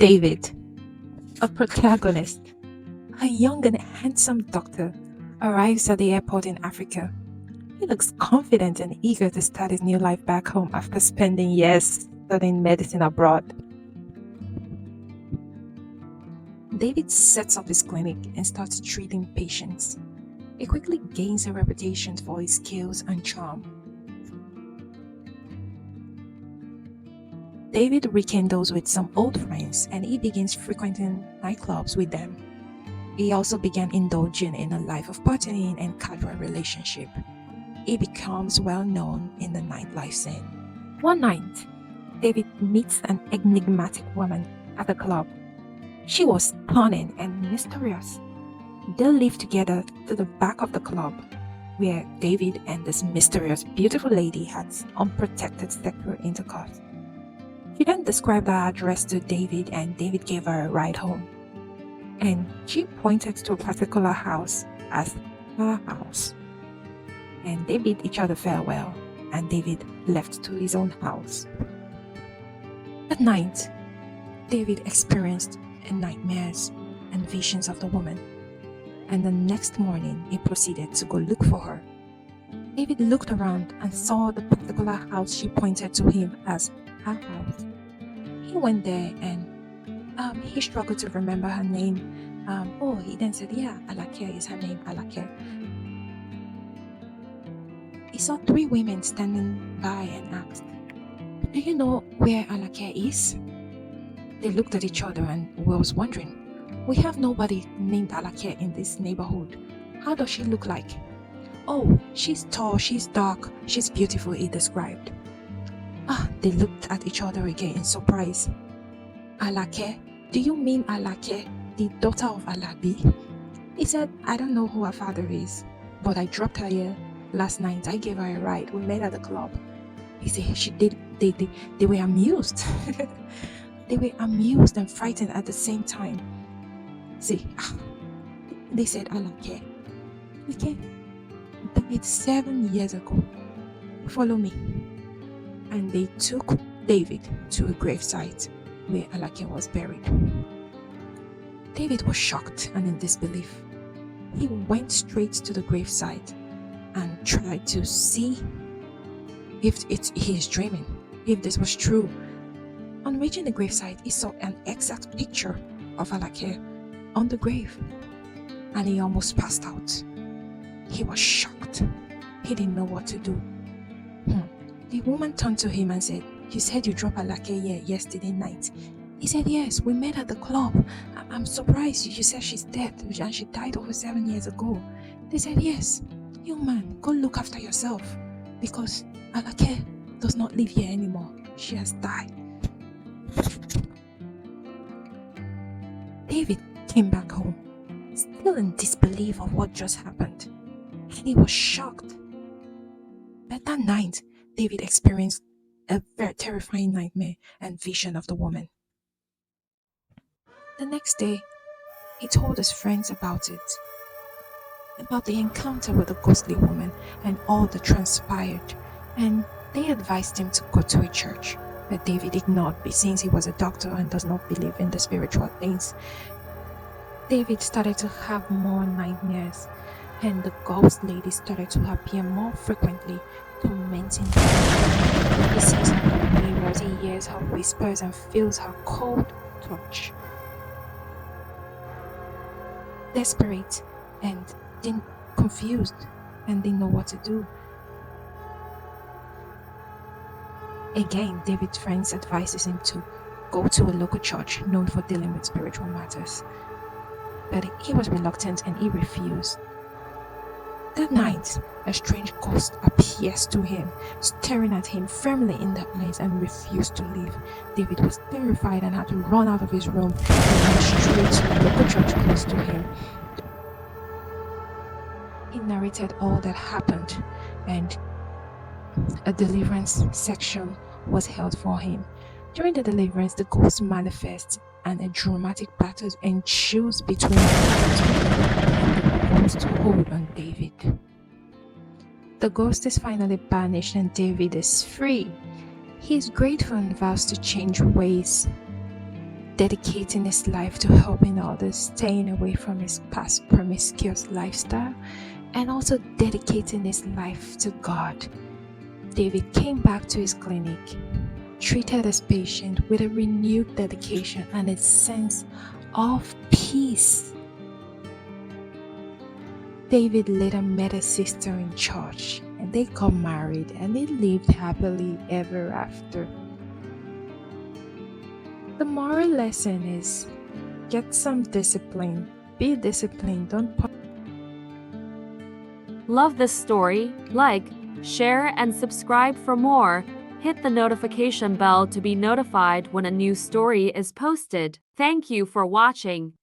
David, a protagonist, a young and handsome doctor, arrives at the airport in Africa. He looks confident and eager to start his new life back home after spending years studying medicine abroad. David sets up his clinic and starts treating patients. He quickly gains a reputation for his skills and charm. David rekindles with some old friends and he begins frequenting nightclubs with them. He also began indulging in a life of partying and casual relationship. He becomes well known in the nightlife scene. One night, David meets an enigmatic woman at the club. She was stunning and mysterious. They leave together to the back of the club, where David and this mysterious, beautiful lady had unprotected sexual intercourse. She then described her address to David, and David gave her a ride home. And she pointed to a particular house as her house. And they bid each other farewell, and David left to his own house. At night, David experienced nightmares and visions of the woman, and the next morning he proceeded to go look for her. David looked around and saw the particular house she pointed to him as her house. He went there and he struggled to remember her name. He then said, yeah, Alake is her name, Alake. He saw three women standing by and asked, do you know where Alake is? They looked at each other and was wondering, we have nobody named Alake in this neighborhood. How does she look like? Oh, she's tall, she's dark, she's beautiful, he described. They looked at each other again in surprise. Alake? Do you mean Alake, the daughter of Alabi? He said, I don't know who her father is, but I dropped her here last night. I gave her a ride. We met at the club. He said they were amused. They were amused and frightened at the same time. See, they said, Alake, okay, died 7 years ago. Follow me. And they took David to a gravesite where Alake was buried. David was shocked and in disbelief. He went straight to the gravesite and tried to see if he is dreaming, if this was true. On reaching the gravesite, he saw an exact picture of Alake on the grave, and he almost passed out. He was shocked. He didn't know what to do. The woman turned to him and said, you said you dropped Alake here yesterday night. He said, yes, we met at the club. I'm surprised you said she's dead and she died over 7 years ago. They said, yes, young man, go look after yourself because Alake does not live here anymore. She has died. David came back home, still in disbelief of what just happened. And he was shocked. But that night, David experienced a very terrifying nightmare and vision of the woman. The next day, he told his friends about it, about the encounter with the ghostly woman and all that transpired, and they advised him to go to a church, but David ignored since he was a doctor and does not believe in the spiritual things. David started to have more nightmares, and the ghost lady started to appear more frequently, tormenting him. He sees her in the mirrors, he hears her whispers and feels her cold touch. Desperate and then confused and didn't know what to do. Again, David's friends advises him to go to a local church known for dealing with spiritual matters. But he was reluctant and he refused. That night, a strange ghost appears to him, staring at him firmly in the eyes and refused to leave. David was terrified and had to run out of his room and went straight to the local church close to him. He narrated all that happened, and a deliverance section was held for him. During the deliverance, the ghost manifests and a dramatic battle ensues between the ghost hold on David. The ghost is finally banished and David is free. He is grateful and vows to change ways. dedicating his life to helping others, staying away from his past promiscuous lifestyle, and also dedicating his life to God. David came back to his clinic, treated his patient with a renewed dedication and a sense of peace. David later met a sister in church and they got married and they lived happily ever after. The moral lesson is get some discipline. Be disciplined. Don't. Love this story? Like, share, and subscribe for more. Hit the notification bell to be notified when a new story is posted. Thank you for watching.